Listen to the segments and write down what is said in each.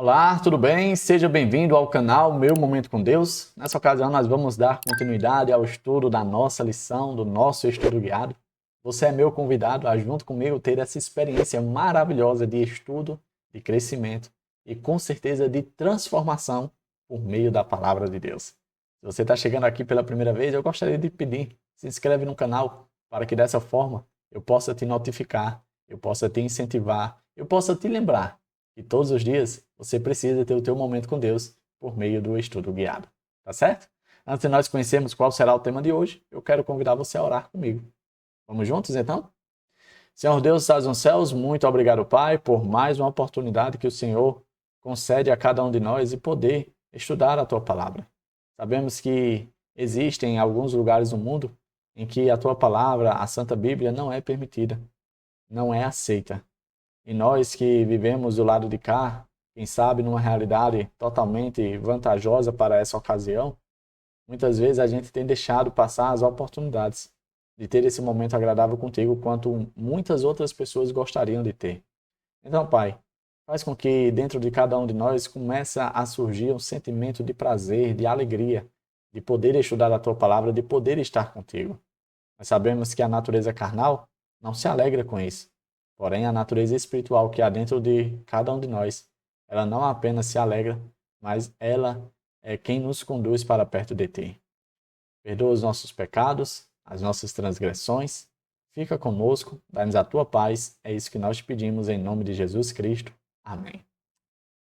Olá, tudo bem? Seja bem-vindo ao canal Meu Momento com Deus. Nessa ocasião, nós vamos dar continuidade ao estudo da nossa lição, do nosso estudo guiado. Você é meu convidado a, junto comigo, ter essa experiência maravilhosa de estudo, de crescimento e, com certeza, de transformação por meio da Palavra de Deus. Se você está chegando aqui pela primeira vez, eu gostaria de pedir, se inscreve no canal, para que dessa forma eu possa te notificar, eu possa te incentivar, eu possa te lembrar que todos os dias você precisa ter o teu momento com Deus por meio do estudo guiado. Tá certo? Antes de nós conhecermos qual será o tema de hoje, eu quero convidar você a orar comigo. Vamos juntos, então? Senhor Deus, estás nos céus, muito obrigado, Pai, por mais uma oportunidade que o Senhor concede a cada um de nós e poder estudar a Tua Palavra. Sabemos que existem alguns lugares no mundo em que a Tua Palavra, a Santa Bíblia, não é permitida, não é aceita. E nós que vivemos do lado de cá, quem sabe numa realidade totalmente vantajosa para essa ocasião, muitas vezes a gente tem deixado passar as oportunidades de ter esse momento agradável contigo, quanto muitas outras pessoas gostariam de ter. Então, Pai, faz com que dentro de cada um de nós comece a surgir um sentimento de prazer, de alegria, de poder estudar a Tua Palavra, de poder estar contigo. Nós sabemos que a natureza carnal não se alegra com isso. Porém, a natureza espiritual que há dentro de cada um de nós, ela não apenas se alegra, mas ela é quem nos conduz para perto de Ti. Perdoa os nossos pecados, as nossas transgressões. Fica conosco, dá-nos a Tua paz. É isso que nós te pedimos em nome de Jesus Cristo. Amém.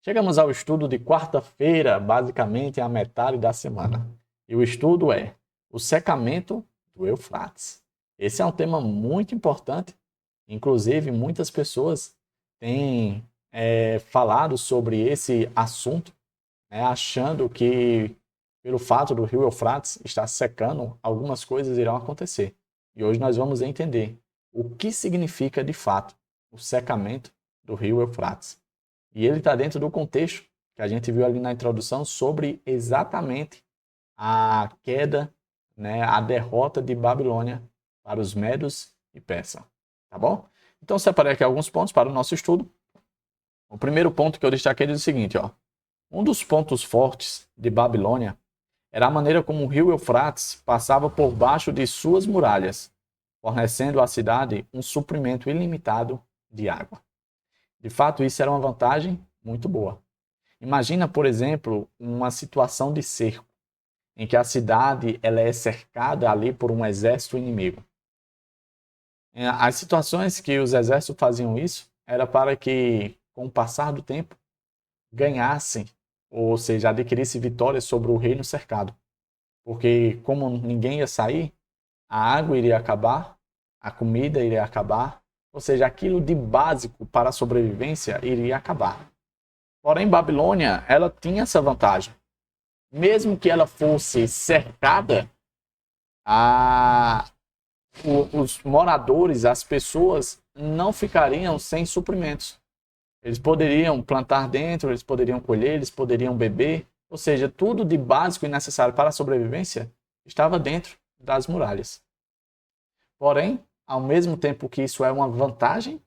Chegamos ao estudo de quarta-feira, basicamente a metade da semana. E o estudo é o secamento do Eufrates. Esse é um tema muito importante. Inclusive, muitas pessoas têm falado sobre esse assunto, achando que, pelo fato do rio Eufrates estar secando, algumas coisas irão acontecer. E hoje nós vamos entender o que significa, de fato, o secamento do rio Eufrates. E ele está dentro do contexto que a gente viu ali na introdução sobre exatamente a queda, a derrota de Babilônia para os medos e persas. Tá bom? Então, separei aqui alguns pontos para o nosso estudo. O primeiro ponto que eu destaquei diz o seguinte, ó. Um dos pontos fortes de Babilônia era a maneira como o rio Eufrates passava por baixo de suas muralhas, fornecendo à cidade um suprimento ilimitado de água. De fato, isso era uma vantagem muito boa. Imagina, por exemplo, uma situação de cerco, em que a cidade ela é cercada ali por um exército inimigo. As situações que os exércitos faziam isso era para que, com o passar do tempo, ganhassem, ou seja, adquirissem vitórias sobre o reino cercado. Porque como ninguém ia sair, a água iria acabar, a comida iria acabar, ou seja, aquilo de básico para a sobrevivência iria acabar. Porém, Babilônia, ela tinha essa vantagem. Mesmo que ela fosse cercada, os moradores, as pessoas, não ficariam sem suprimentos. Eles poderiam plantar dentro, eles poderiam colher, eles poderiam beber, ou seja, tudo de básico e necessário para a sobrevivência estava dentro das muralhas. Porém, ao mesmo tempo que isso é uma vantagem,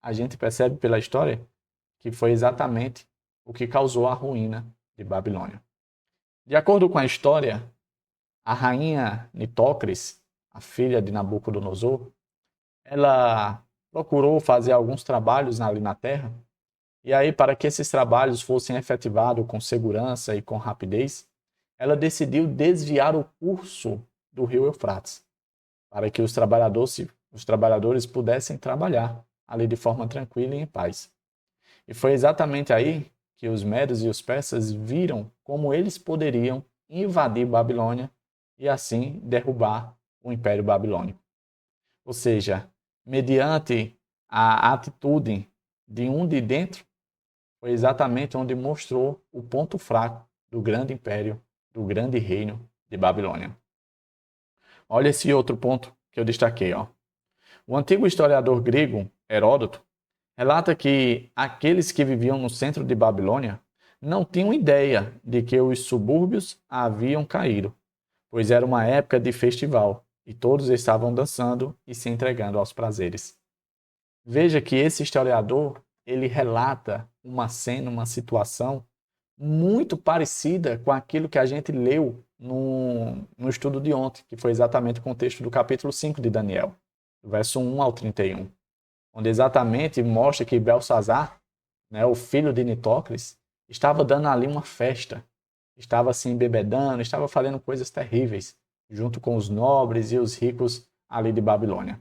a gente percebe pela história que foi exatamente o que causou a ruína de Babilônia. De acordo com a história, a rainha Nitocris, a filha de Nabucodonosor, ela procurou fazer alguns trabalhos ali na terra, e aí, para que esses trabalhos fossem efetivados com segurança e com rapidez, ela decidiu desviar o curso do rio Eufrates, para que os trabalhadores pudessem trabalhar ali de forma tranquila e em paz. E foi exatamente aí que os medos e os persas viram como eles poderiam invadir Babilônia e assim derrubar o Império Babilônico. Ou seja, mediante a atitude de um de dentro, foi exatamente onde mostrou o ponto fraco do grande império, do grande reino de Babilônia. Olha esse outro ponto que eu destaquei. Ó. O antigo historiador grego, Heródoto, relata que aqueles que viviam no centro de Babilônia não tinham ideia de que os subúrbios haviam caído, pois era uma época de festival e todos estavam dançando e se entregando aos prazeres. Veja que esse historiador, ele relata uma cena, uma situação muito parecida com aquilo que a gente leu no estudo de ontem, que foi exatamente o contexto do capítulo 5 de Daniel, verso 1 ao 31, onde exatamente mostra que Belsazar, né, o filho de Nitócles, estava dando ali uma festa, estava se embebedando, estava fazendo coisas terríveis, junto com os nobres e os ricos ali de Babilônia.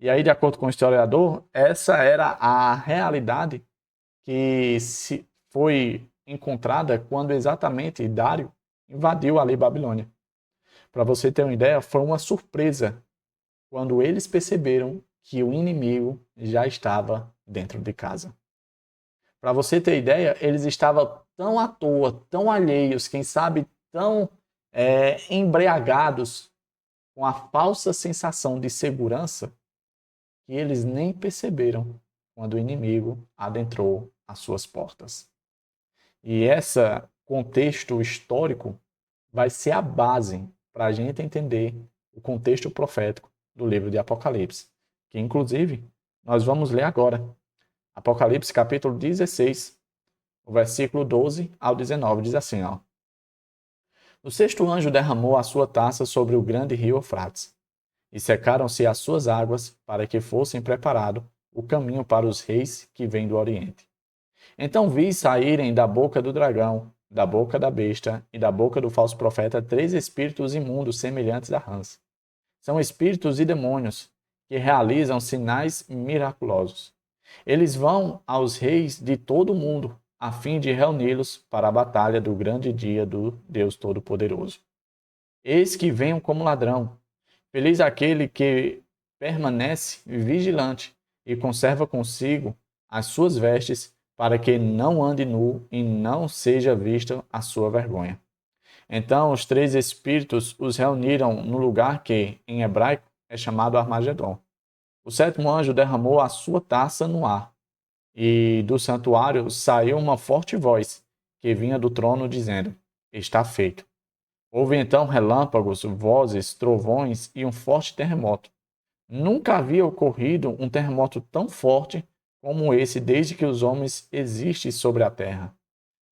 E aí, de acordo com o historiador, essa era a realidade que se foi encontrada quando exatamente Dário invadiu ali Babilônia. Para você ter uma ideia, foi uma surpresa quando eles perceberam que o inimigo já estava dentro de casa. Para você ter ideia, eles estavam tão à toa, tão alheios, quem sabe tão embriagados com a falsa sensação de segurança que eles nem perceberam quando o inimigo adentrou as suas portas. E esse contexto histórico vai ser a base para a gente entender o contexto profético do livro de Apocalipse, que inclusive nós vamos ler agora. Apocalipse capítulo 16, o versículo 12 ao 19, diz assim, ó. O sexto anjo derramou a sua taça sobre o grande rio Eufrates, e secaram-se as suas águas para que fossem preparado o caminho para os reis que vêm do Oriente. Então vi saírem da boca do dragão, da boca da besta e da boca do falso profeta 3 espíritos imundos semelhantes a rãs. São espíritos e demônios que realizam sinais miraculosos. Eles vão aos reis de todo o mundo, a fim de reuni-los para a batalha do grande dia do Deus Todo-Poderoso. Eis que venham como ladrão. Feliz aquele que permanece vigilante e conserva consigo as suas vestes, para que não ande nu e não seja vista a sua vergonha. Então os 3 espíritos os reuniram no lugar que, em hebraico, é chamado Armagedon. O sétimo anjo derramou a sua taça no ar, e do santuário saiu uma forte voz, que vinha do trono, dizendo: Está feito. Houve então relâmpagos, vozes, trovões e um forte terremoto. Nunca havia ocorrido um terremoto tão forte como esse desde que os homens existem sobre a terra.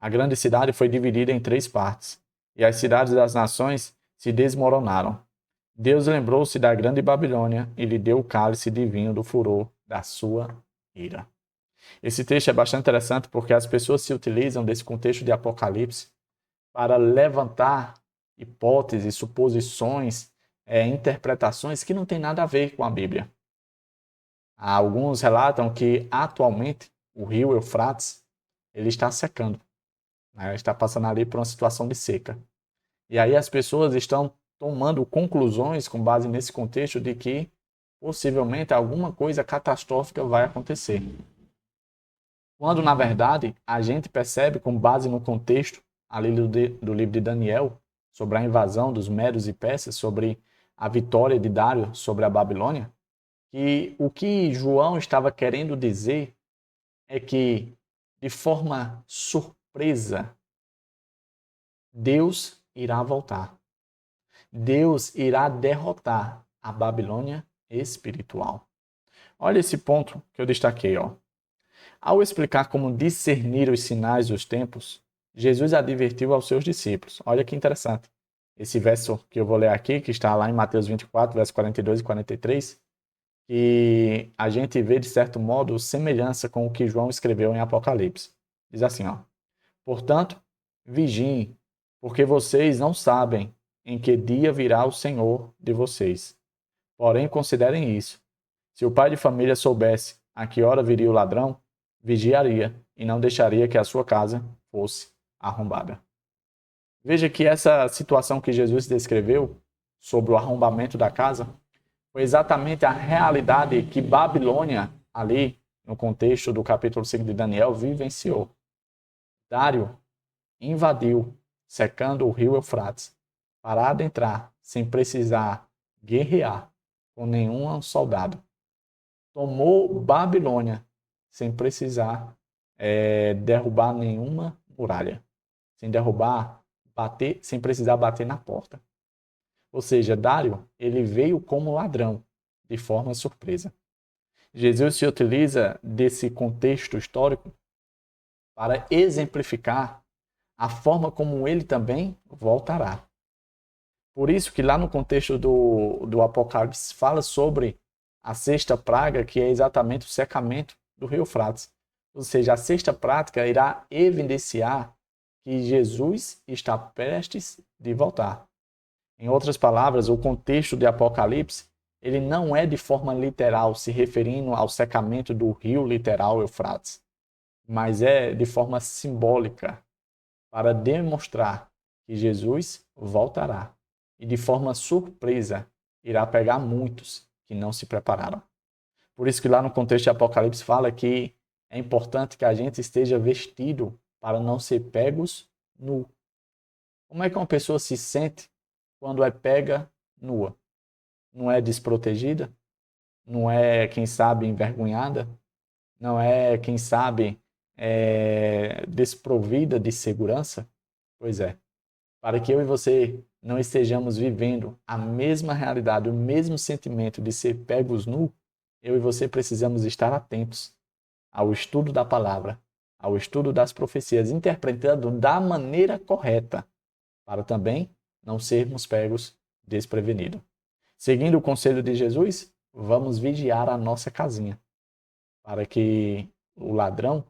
A grande cidade foi dividida em 3 partes, e as cidades das nações se desmoronaram. Deus lembrou-se da grande Babilônia e lhe deu o cálice de vinho do furor da sua ira. Esse texto é bastante interessante porque as pessoas se utilizam desse contexto de Apocalipse para levantar hipóteses, suposições, interpretações que não têm nada a ver com a Bíblia. Alguns relatam que atualmente o rio Eufrates ele está secando, né? Está passando ali por uma situação de seca. E aí as pessoas estão tomando conclusões com base nesse contexto de que possivelmente alguma coisa catastrófica vai acontecer. Quando, na verdade, a gente percebe, com base no contexto ali do livro de Daniel, sobre a invasão dos Medos e Persas, sobre a vitória de Dário sobre a Babilônia, que o que João estava querendo dizer é que, de forma surpresa, Deus irá voltar. Deus irá derrotar a Babilônia espiritual. Olha esse ponto que eu destaquei, ó. Ao explicar como discernir os sinais dos tempos, Jesus advertiu aos seus discípulos. Olha que interessante. Esse verso que eu vou ler aqui, que está lá em Mateus 24, versos 42 e 43, que a gente vê, de certo modo, semelhança com o que João escreveu em Apocalipse. Diz assim, ó. Portanto, vigiem, porque vocês não sabem em que dia virá o Senhor de vocês. Porém, considerem isso. Se o pai de família soubesse a que hora viria o ladrão, vigiaria e não deixaria que a sua casa fosse arrombada. Veja que essa situação que Jesus descreveu sobre o arrombamento da casa foi exatamente a realidade que Babilônia, ali no contexto do capítulo 5 de Daniel, vivenciou. Dário invadiu, secando o rio Eufrates, para adentrar sem precisar guerrear com nenhum soldado. Tomou Babilônia sem precisar derrubar nenhuma muralha, sem precisar bater na porta. Ou seja, Dário, ele veio como ladrão, de forma surpresa. Jesus se utiliza desse contexto histórico para exemplificar a forma como ele também voltará. Por isso que lá no contexto do Apocalipse fala sobre a sexta praga, que é exatamente o secamento do rio Eufrates. Ou seja, a sexta prática irá evidenciar que Jesus está prestes de voltar. Em outras palavras, o contexto de Apocalipse, ele não é de forma literal se referindo ao secamento do rio literal Eufrates, mas é de forma simbólica para demonstrar que Jesus voltará e de forma surpresa irá pegar muitos que não se prepararam. Por isso que lá no contexto de Apocalipse fala que é importante que a gente esteja vestido para não ser pegos nu. Como é que uma pessoa se sente quando é pega nua? Não é desprotegida? Não é, quem sabe, envergonhada? Não é, quem sabe, desprovida de segurança? Pois é. Para que eu e você não estejamos vivendo a mesma realidade, o mesmo sentimento de ser pegos nu, eu e você precisamos estar atentos ao estudo da palavra, ao estudo das profecias, interpretando da maneira correta, para também não sermos pegos desprevenidos. Seguindo o conselho de Jesus, vamos vigiar a nossa casinha, para que o ladrão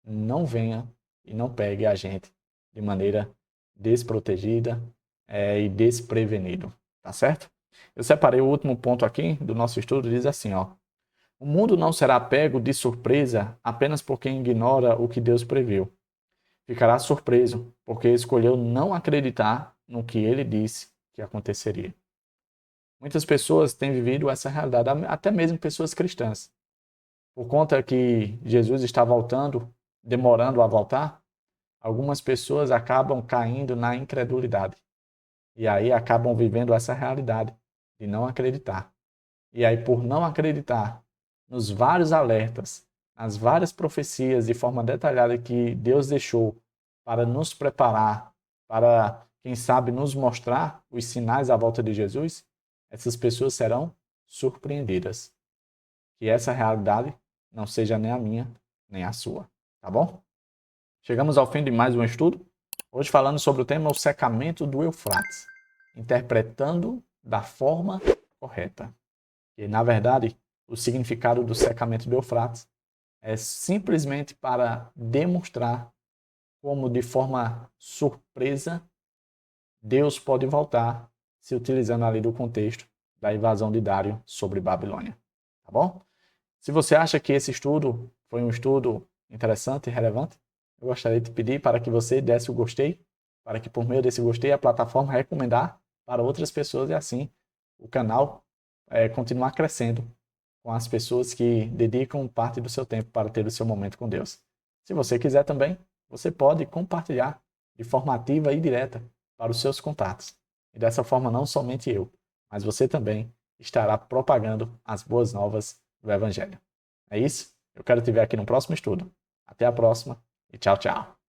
não venha e não pegue a gente de maneira desprotegida e desprevenido, tá certo? Eu separei o último ponto aqui do nosso estudo, diz assim, ó: o mundo não será pego de surpresa apenas por quem ignora o que Deus previu. Ficará surpreso porque escolheu não acreditar no que ele disse que aconteceria. Muitas pessoas têm vivido essa realidade, até mesmo pessoas cristãs. Por conta que Jesus está voltando, demorando a voltar, algumas pessoas acabam caindo na incredulidade. E aí acabam vivendo essa realidade de não acreditar. E aí, por não acreditar nos vários alertas, nas várias profecias de forma detalhada que Deus deixou para nos preparar, para, quem sabe, nos mostrar os sinais à volta de Jesus, essas pessoas serão surpreendidas. Que essa realidade não seja nem a minha, nem a sua. Tá bom? Chegamos ao fim de mais um estudo. Hoje falando sobre o tema o secamento do Eufrates, interpretando da forma correta. E, na verdade, o significado do secamento do Eufrates é simplesmente para demonstrar como, de forma surpresa, Deus pode voltar, se utilizando ali do contexto da invasão de Dário sobre Babilônia. Tá bom? Se você acha que esse estudo foi um estudo interessante e relevante, eu gostaria de pedir para que você desse o gostei, para que por meio desse gostei a plataforma recomendar para outras pessoas e assim o canal continuar crescendo com as pessoas que dedicam parte do seu tempo para ter o seu momento com Deus. Se você quiser também, você pode compartilhar de forma ativa e direta para os seus contatos. E dessa forma não somente eu, mas você também estará propagando as boas novas do Evangelho. É isso? Eu quero te ver aqui no próximo estudo. Até a próxima e tchau, tchau.